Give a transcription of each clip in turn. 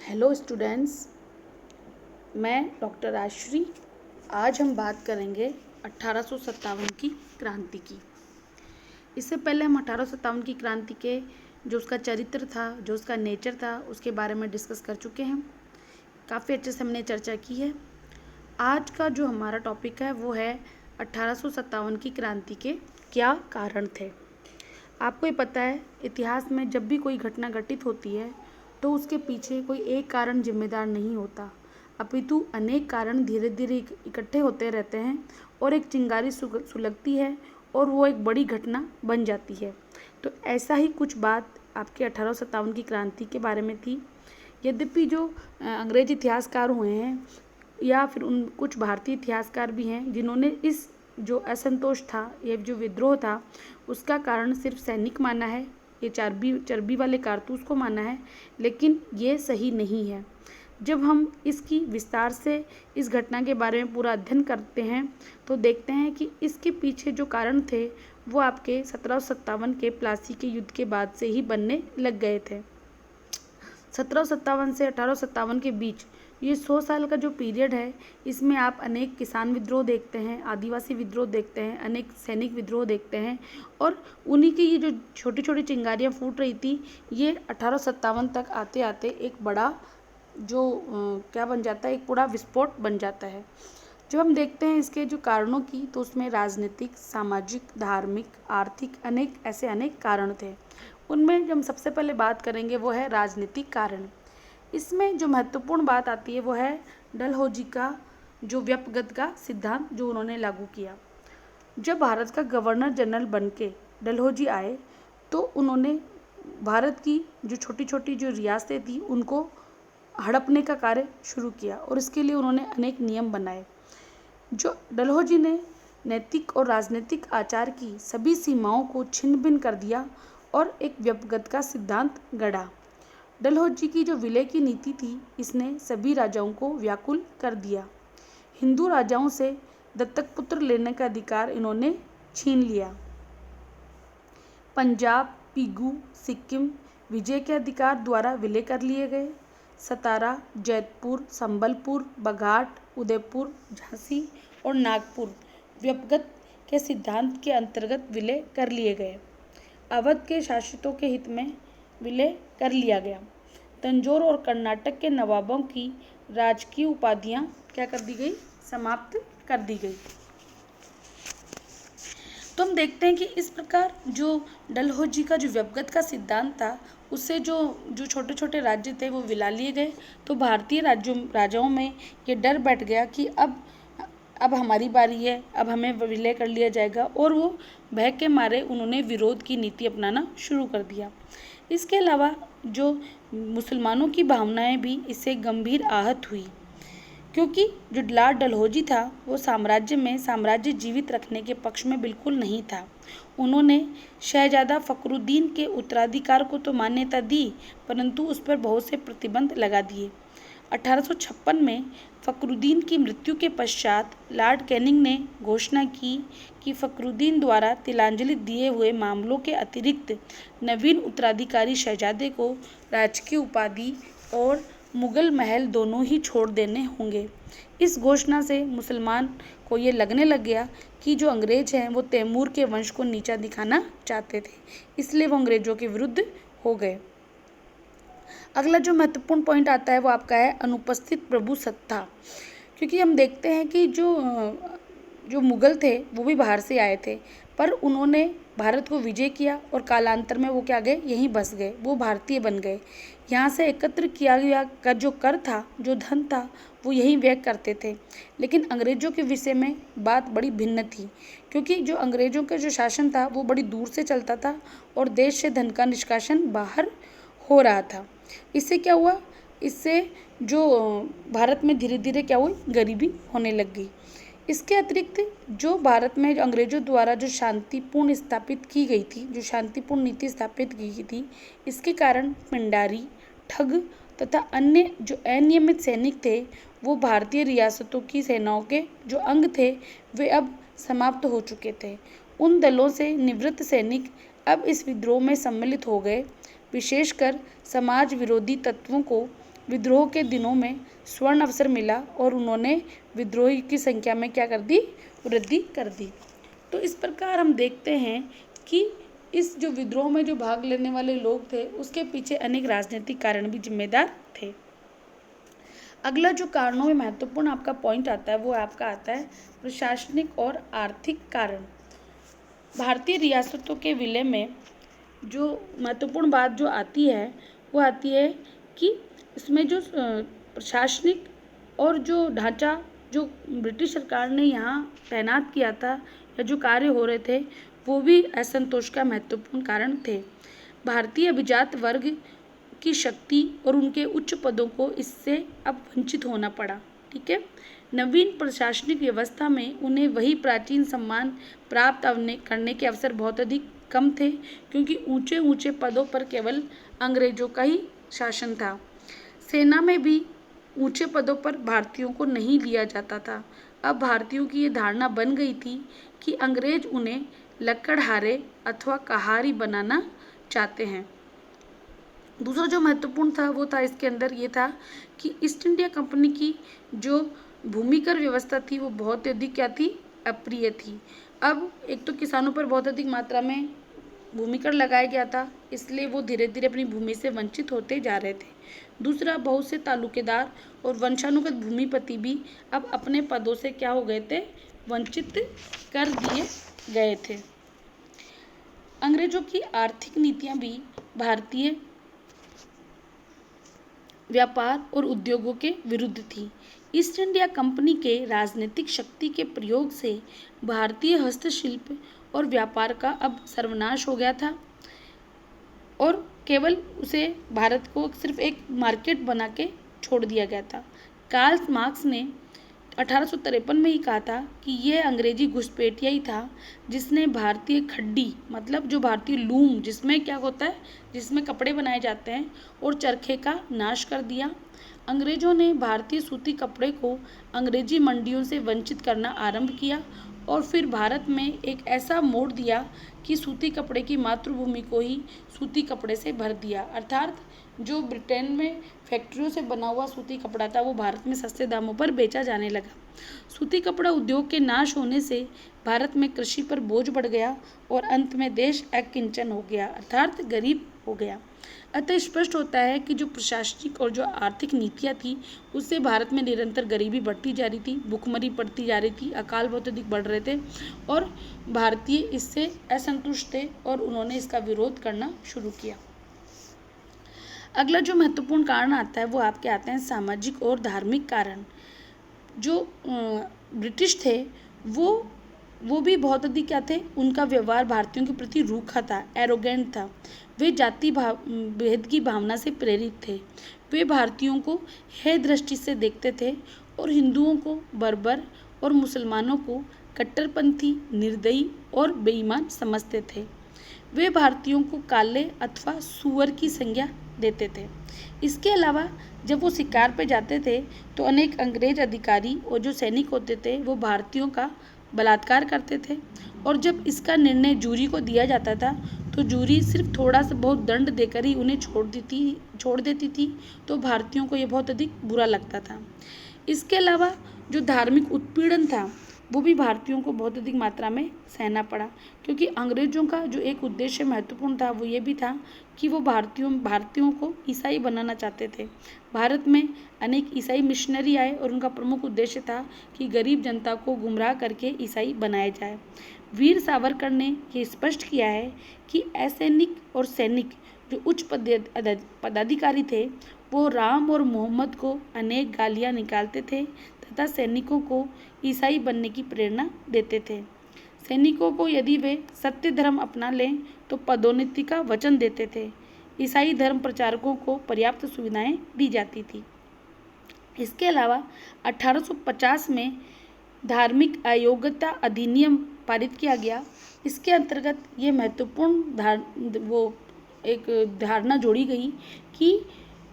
Hello students, मैं doctor Rajshree. आज हम बात करेंगे 1857 की क्रांति की। इससे पहले हम 1857 की क्रांति के जो उसका चरित्र था, जो उसका नेचर था, उसके बारे में डिस्कस कर चुके हैं। काफ़ी अच्छे से हमने चर्चा की है। आज का जो हमारा टॉपिक है वो है 1857 की क्रांति के क्या कारण थे। आपको ये पता है, इतिहास में जब भी कोई घटना घटित होती है तो उसके पीछे कोई एक कारण जिम्मेदार नहीं होता, अपितु अनेक कारण धीरे धीरे इकट्ठे होते रहते हैं और एक चिंगारी सुलगती है और वो एक बड़ी घटना बन जाती है। तो ऐसा ही कुछ बात आपके 1857 की क्रांति के बारे में थी। यद्यपि जो अंग्रेज इतिहासकार हुए हैं या फिर उन कुछ भारतीय इतिहासकार भी हैं जिन्होंने इस जो असंतोष था, ये जो विद्रोह था, उसका कारण सिर्फ सैनिक माना है, ये चर्बी वाले कारतूस को माना है, लेकिन ये सही नहीं है। जब हम इसकी विस्तार से इस घटना के बारे में पूरा अध्ययन करते हैं तो देखते हैं कि इसके पीछे जो कारण थे वो आपके 1757 के प्लासी के युद्ध के बाद से ही बनने लग गए थे। 1757 से 1857 के बीच ये 100 साल का जो पीरियड है, इसमें आप अनेक किसान विद्रोह देखते हैं, आदिवासी विद्रोह देखते हैं, अनेक सैनिक विद्रोह देखते हैं और उन्हीं की ये जो छोटी छोटी चिंगारियाँ फूट रही थी, ये 1857 तक आते आते एक बड़ा जो क्या बन जाता है, एक बड़ा विस्फोट बन जाता है। जब हम देखते हैं इसके जो कारणों की, तो उसमें राजनीतिक, सामाजिक, धार्मिक, आर्थिक अनेक कारण थे। उनमें जो हम सबसे पहले बात करेंगे वो है राजनीतिक कारण। इसमें जो महत्वपूर्ण बात आती है वो है डलहौजी का जो व्यपगत का सिद्धांत जो उन्होंने लागू किया। जब भारत का गवर्नर जनरल बन के डलहौजी आए तो उन्होंने भारत की जो छोटी छोटी जो रियासतें थी उनको हड़पने का कार्य शुरू किया और इसके लिए उन्होंने अनेक नियम बनाए। जो डलहौजी ने नैतिक और राजनीतिक आचार की सभी सीमाओं को छिन्न भिन्न कर दिया और एक व्यपगत का सिद्धांत गढ़ा। डलहौजी की जो विलय की नीति थी, इसने सभी राजाओं को व्याकुल कर दिया। हिंदू राजाओं से दत्तक पुत्र लेने का अधिकार इन्होंने छीन लिया। पंजाब, पीगू, सिक्किम विजय के अधिकार द्वारा विलय कर लिए गए। सतारा, जैतपुर, संबलपुर, बघाट, उदयपुर, झांसी और नागपुर व्यपगत के सिद्धांत के अंतर्गत विलय कर लिए गए। अवध के शासितों के हित में विलय कर लिया गया। तंजौर और कर्नाटक के नवाबों की राजकीय उपाधियां क्या कर दी गई, समाप्त कर दी गई। तो हम देखते हैं कि इस प्रकार जो डलहौजी का जो व्यपगत का सिद्धांत था, उससे जो छोटे छोटे राज्य थे वो विला लिए गए। तो भारतीय राजाओं में ये डर बैठ गया कि अब हमारी बारी है, अब हमें विलय कर लिया जाएगा, और वो भय के मारे उन्होंने विरोध की नीति अपनाना शुरू कर दिया। इसके अलावा जो मुसलमानों की भावनाएं भी इससे गंभीर आहत हुई, क्योंकि जो लॉर्ड डलहौजी था वो साम्राज्य जीवित रखने के पक्ष में बिल्कुल नहीं था। उन्होंने शहजादा फखरुद्दीन के उत्तराधिकार को तो मान्यता दी, परंतु उस पर बहुत से प्रतिबंध लगा दिए। 1856 में फखरुद्दीन की मृत्यु के पश्चात लॉर्ड कैनिंग ने घोषणा की कि फखरुद्दीन द्वारा तिलांजलि दिए हुए मामलों के अतिरिक्त नवीन उत्तराधिकारी शहजादे को राजकीय उपाधि और मुगल महल दोनों ही छोड़ देने होंगे। इस घोषणा से मुसलमान को ये लगने लग गया कि जो अंग्रेज हैं वो तैमूर के वंश को नीचा दिखाना चाहते थे, इसलिए वो अंग्रेजों के विरुद्ध हो गए। अगला जो महत्वपूर्ण पॉइंट आता है वो आपका है अनुपस्थित प्रभु सत्ता। क्योंकि हम देखते हैं कि जो मुगल थे वो भी बाहर से आए थे, पर उन्होंने भारत को विजय किया और कालांतर में वो क्या गए, यहीं बस गए, वो भारतीय बन गए। यहाँ से एकत्र किया गया जो कर था, जो धन था, वो यहीं व्यय करते थे। लेकिन अंग्रेजों के विषय में बात बड़ी भिन्न थी, क्योंकि जो अंग्रेजों का जो शासन था वो बड़ी दूर से चलता था और देश से धन का निष्कासन बाहर हो रहा था। इससे क्या हुआ, इससे जो भारत में धीरे धीरे क्या हुई, गरीबी होने लग गई। इसके अतिरिक्त जो भारत में अंग्रेजों द्वारा जो शांतिपूर्ण स्थापित की गई थी, जो शांतिपूर्ण नीति स्थापित की गई थी, इसके कारण पिंडारी, ठग तथा अन्य जो अनियमित सैनिक थे वो भारतीय रियासतों की सेनाओं के जो अंग थे वे अब समाप्त हो चुके थे। उन दलों से निवृत्त सैनिक अब इस विद्रोह में सम्मिलित हो गए। विशेषकर समाज विरोधी तत्वों को विद्रोह के दिनों में स्वर्ण अवसर मिला और उन्होंने विद्रोही की संख्या में क्या कर दी, वृद्धि कर दी। तो इस प्रकार हम देखते हैं कि इस जो विद्रोह में जो भाग लेने वाले लोग थे उसके पीछे अनेक राजनीतिक कारण भी जिम्मेदार थे। अगला जो कारणों में महत्वपूर्ण आपका पॉइंट आता है वो आपका आता है प्रशासनिक और आर्थिक कारण। भारतीय रियासतों के विलय में जो महत्वपूर्ण बात जो आती है वो आती है कि इसमें जो प्रशासनिक और जो ढांचा जो ब्रिटिश सरकार ने यहाँ तैनात किया था या जो कार्य हो रहे थे वो भी असंतोष का महत्वपूर्ण कारण थे। भारतीय अभिजात वर्ग की शक्ति और उनके उच्च पदों को इससे अब वंचित होना पड़ा। ठीक है, नवीन प्रशासनिक व्यवस्था में उन्हें वही प्राचीन सम्मान प्राप्त करने के अवसर बहुत अधिक कम थे, क्योंकि ऊंचे ऊंचे पदों पर केवल अंग्रेजों का ही शासन था। सेना में भी ऊंचे पदों पर भारतीयों को नहीं लिया जाता था। अब भारतीयों की ये धारणा बन गई थी कि अंग्रेज उन्हें लकड़हारे अथवा कहारी बनाना चाहते हैं। दूसरा जो महत्वपूर्ण था वो था इसके अंदर ये था कि ईस्ट इंडिया कंपनी की जो भूमिकर व्यवस्था थी वो बहुत अधिक क्या थी, अप्रिय थी। अब एक तो किसानों पर बहुत अधिक मात्रा में भूमिकर लगाया गया था, इसलिए वो धीरे धीरे अपनी भूमि से वंचित होते जा रहे थे। दूसरा, बहुत से तालुकेदार और वंशानुगत भूमिपति भी अब अपने पदों से क्या हो गए थे, वंचित कर दिए गए थे। अंग्रेजों की आर्थिक नीतियां भी भारतीय व्यापार और उद्योगों के विरुद्ध थी। ईस्ट इंडिया कंपनी के राजनीतिक शक्ति के प्रयोग से भारतीय हस्तशिल्प और व्यापार का अब सर्वनाश हो गया था और केवल उसे भारत को सिर्फ एक मार्केट बना के छोड़ दिया गया था। कार्ल मार्क्स ने 1853 में ही कहा था कि यह अंग्रेजी घुसपैठिया ही था जिसने भारतीय खड्डी, मतलब जो भारतीय लूम जिसमें क्या होता है, जिसमें कपड़े बनाए जाते हैं, और चरखे का नाश कर दिया। अंग्रेजों ने भारतीय सूती कपड़े को अंग्रेजी मंडियों से वंचित करना आरंभ किया और फिर भारत में एक ऐसा मोड़ दिया कि सूती कपड़े की मातृभूमि को ही सूती कपड़े से भर दिया। अर्थात जो ब्रिटेन में फैक्ट्रियों से बना हुआ सूती कपड़ा था वो भारत में सस्ते दामों पर बेचा जाने लगा। सूती कपड़ा उद्योग के नाश होने से भारत में कृषि पर बोझ बढ़ गया और अंत में देश अकिंचन हो गया, अर्थात गरीब हो गया। अतः स्पष्ट होता है कि जो प्रशासनिक और जो आर्थिक नीतियाँ थी उससे भारत में निरंतर गरीबी बढ़ती जा रही थी, भूखमरी बढ़ती जा रही थी, अकाल बहुत अधिक बढ़ रहे थे और भारतीय इससे असंतुष्ट थे और उन्होंने इसका विरोध करना शुरू किया। अगला जो महत्वपूर्ण कारण आता है वो आपके आते हैं सामाजिक और धार्मिक कारण। जो ब्रिटिश थे वो भी बहुत अधिक क्या थे, उनका व्यवहार भारतीयों के प्रति रूखा था, एरोगेंट था। वे जाति भेद की भावना से प्रेरित थे। वे भारतीयों को हेय दृष्टि से देखते थे और हिंदुओं को बर्बर और मुसलमानों को कट्टरपंथी, निर्दयी और बेईमान समझते थे। वे भारतीयों को काले अथवा सुअर की संज्ञा देते थे। इसके अलावा जब वो शिकार पे जाते थे तो अनेक अंग्रेज अधिकारी और जो सैनिक होते थे वो भारतीयों का बलात्कार करते थे और जब इसका निर्णय जूरी को दिया जाता था तो जूरी सिर्फ थोड़ा सा बहुत दंड देकर ही उन्हें छोड़ देती थी, तो भारतीयों को ये बहुत अधिक बुरा लगता था। इसके अलावा जो धार्मिक उत्पीड़न था वो भी भारतीयों को बहुत अधिक मात्रा में सहना पड़ा, क्योंकि अंग्रेजों का जो एक उद्देश्य महत्वपूर्ण था वो ये भी था कि वो भारतीयों को ईसाई बनाना चाहते थे। भारत में अनेक ईसाई मिशनरी आए और उनका प्रमुख उद्देश्य था कि गरीब जनता को गुमराह करके ईसाई बनाया जाए। वीर सावरकर ने ये स्पष्ट किया है कि असैनिक और सैनिक जो उच्च पदाधिकारी थे वो राम और मोहम्मद को अनेक गालियाँ निकालते थे तथा सैनिकों को ईसाई बनने की प्रेरणा देते थे। सैनिकों को यदि वे सत्य धर्म अपना लें तो पदोन्नति का वचन देते थे। ईसाई धर्म प्रचारकों को पर्याप्त सुविधाएं दी जाती थी। इसके अलावा 1850 में धार्मिक अयोग्यता अधिनियम पारित किया गया। इसके अंतर्गत ये महत्वपूर्ण एक धारणा जोड़ी गई कि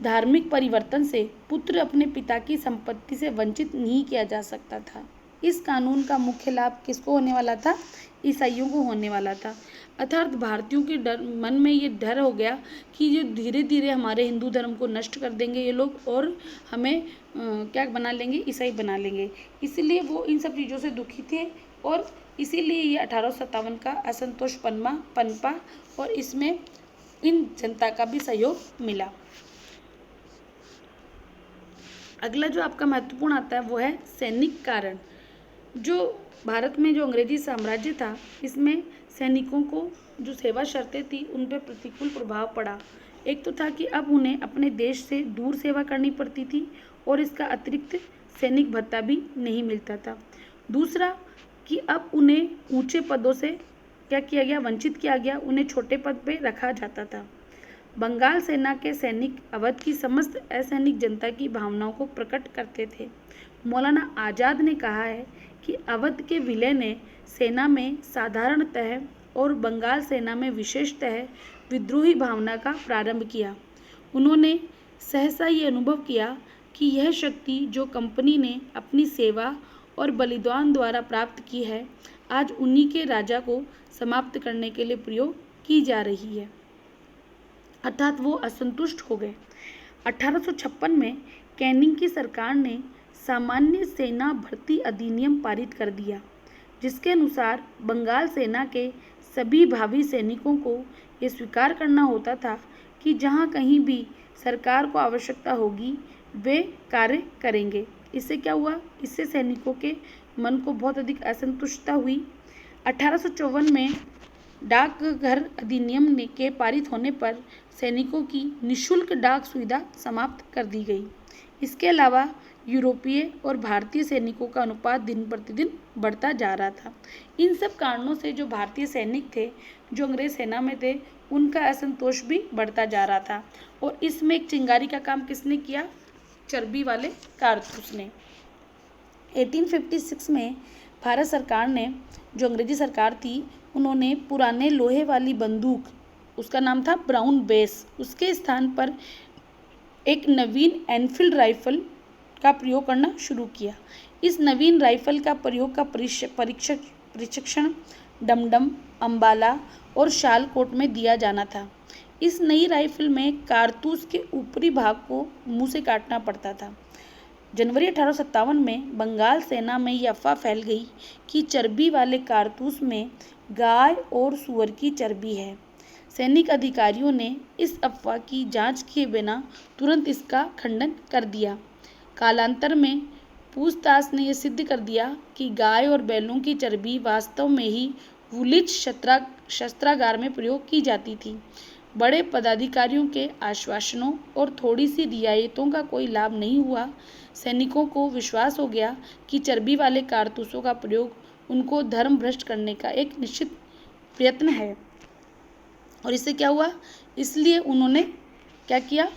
धार्मिक परिवर्तन से पुत्र अपने पिता की संपत्ति से वंचित नहीं किया जा सकता था। इस कानून का मुख्य लाभ किसको होने वाला था? ईसाइयों को होने वाला था। अर्थात भारतीयों के मन में ये डर हो गया कि जो धीरे धीरे हमारे हिंदू धर्म को नष्ट कर देंगे ये लोग और हमें क्या बना लेंगे? ईसाई बना लेंगे। इसीलिए वो इन सब चीज़ों से दुखी थे और इसीलिए ये 1857 का असंतोष पनपा और इसमें इन जनता का भी सहयोग मिला। अगला जो आपका महत्वपूर्ण आता है वो है सैनिक कारण। जो भारत में जो अंग्रेजी साम्राज्य था इसमें सैनिकों को जो सेवा शर्तें थी उन पर प्रतिकूल प्रभाव पड़ा। एक तो था कि अब उन्हें अपने देश से दूर सेवा करनी पड़ती थी और इसका अतिरिक्त सैनिक भत्ता भी नहीं मिलता था। दूसरा कि अब उन्हें ऊंचे पदों से क्या किया गया? वंचित किया गया, उन्हें छोटे पद पे रखा जाता था। बंगाल सेना के सैनिक अवध की समस्त असैनिक जनता की भावनाओं को प्रकट करते थे। मौलाना आज़ाद ने कहा है कि अवध के विलय ने सेना में साधारणतः और बंगाल सेना में विशेषतः विद्रोही भावना का प्रारंभ किया। उन्होंने सहसा ये अनुभव किया कि यह शक्ति जो कंपनी ने अपनी सेवा और बलिदान द्वारा प्राप्त की है आज उन्हीं के राजा को समाप्त करने के लिए प्रयोग की जा रही है। अर्थात वो असंतुष्ट हो गए। 1856 में कैनिंग की सरकार ने सामान्य सेना भर्ती अधिनियम पारित कर दिया, जिसके अनुसार बंगाल सेना के सभी भावी सैनिकों को ये स्वीकार करना होता था कि जहाँ कहीं भी सरकार को आवश्यकता होगी वे कार्य करेंगे। इससे क्या हुआ? इससे सैनिकों के मन को बहुत अधिक असंतुष्टता हुई। 1854 में डाकघर अधिनियम के पारित होने पर सैनिकों की निःशुल्क डाक सुविधा समाप्त कर दी गई। इसके अलावा यूरोपीय और भारतीय सैनिकों का अनुपात दिन प्रतिदिन बढ़ता जा रहा था। इन सब कारणों से जो भारतीय सैनिक थे जो अंग्रेज सेना में थे उनका असंतोष भी बढ़ता जा रहा था और इसमें एक चिंगारी का काम किसने किया? चर्बी वाले कारतूस ने। 1856 में भारत सरकार ने, जो अंग्रेजी सरकार थी, उन्होंने पुराने लोहे वाली बंदूक, उसका नाम था ब्राउन बेस, उसके स्थान पर एक नवीन एनफील्ड राइफल का प्रयोग करना शुरू किया। इस नवीन राइफल का प्रयोग का प्रशिक्षण डमडम, अंबाला और शालकोट में दिया जाना था। इस नई राइफल में कारतूस के ऊपरी भाग को मुंह से काटना पड़ता था। जनवरी 1857 में बंगाल सेना में यह अफवाह फैल गई कि चर्बी वाले कारतूस में गाय और सूअर की चर्बी है। सैनिक अधिकारियों ने इस अफवाह की जांच किए बिना तुरंत इसका खंडन कर दिया। कालांतर में पूछताछ ने यह सिद्ध कर दिया कि गाय और बैलों की चर्बी वास्तव में ही वुलिच शस्त्रागार में प्रयोग की जाती थी। बड़े पदाधिकारियों के आश्वासनों और थोड़ी सी रियायतों का कोई लाभ नहीं हुआ। सैनिकों को विश्वास हो गया कि चर्बी वाले कारतूसों का प्रयोग उनको धर्म भ्रष्ट करने का एक निश्चित प्रयत्न है और इससे क्या हुआ? इसलिए उन्होंने क्या किया?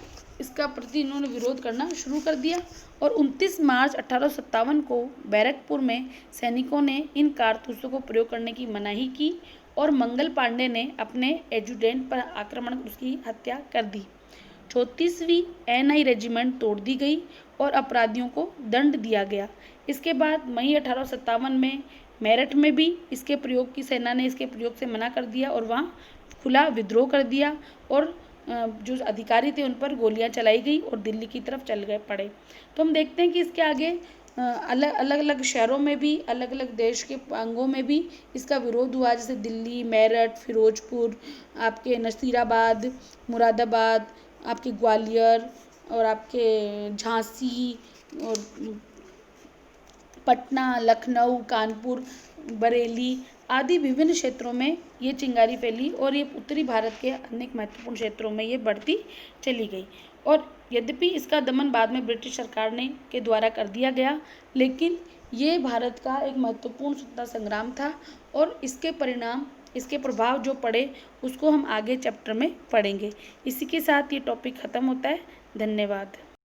इसका प्रति इन्होंने विरोध करना शुरू कर दिया और 29 मार्च 1857 को बैरकपुर में सैनिकों ने इन कारतूसों को प्रयोग करने की मनाही की और मंगल पांडे ने अपने एजुटेंट पर आक्रमण कर उसकी हत्या कर दी। 34वीं NI रेजिमेंट तोड़ दी गई और अपराधियों को दंड दिया गया। इसके बाद मई 1857 में मेरठ में भी इसके प्रयोग की सेना ने इसके प्रयोग से मना कर दिया और वहाँ खुला विद्रोह कर दिया और जो अधिकारी थे उन पर गोलियां चलाई गई और दिल्ली की तरफ चल गए पड़े। तो हम देखते हैं कि इसके आगे अलग अलग शहरों में भी, अलग अलग देश के अंगों में भी इसका विरोध हुआ, जैसे दिल्ली, मेरठ, फिरोजपुर, आपके नसीराबाद, मुरादाबाद, आपके ग्वालियर और आपके झांसी और पटना, लखनऊ, कानपुर, बरेली आदि विभिन्न क्षेत्रों में ये चिंगारी फैली और ये उत्तरी भारत के अनेक महत्वपूर्ण क्षेत्रों में ये बढ़ती चली गई। और यद्यपि इसका दमन बाद में ब्रिटिश सरकार ने के द्वारा कर दिया गया, लेकिन ये भारत का एक महत्वपूर्ण स्वतंत्रता संग्राम था और इसके परिणाम, इसके प्रभाव जो पड़े उसको हम आगे चैप्टर में पढ़ेंगे। इसी के साथ ये टॉपिक ख़त्म होता है। धन्यवाद।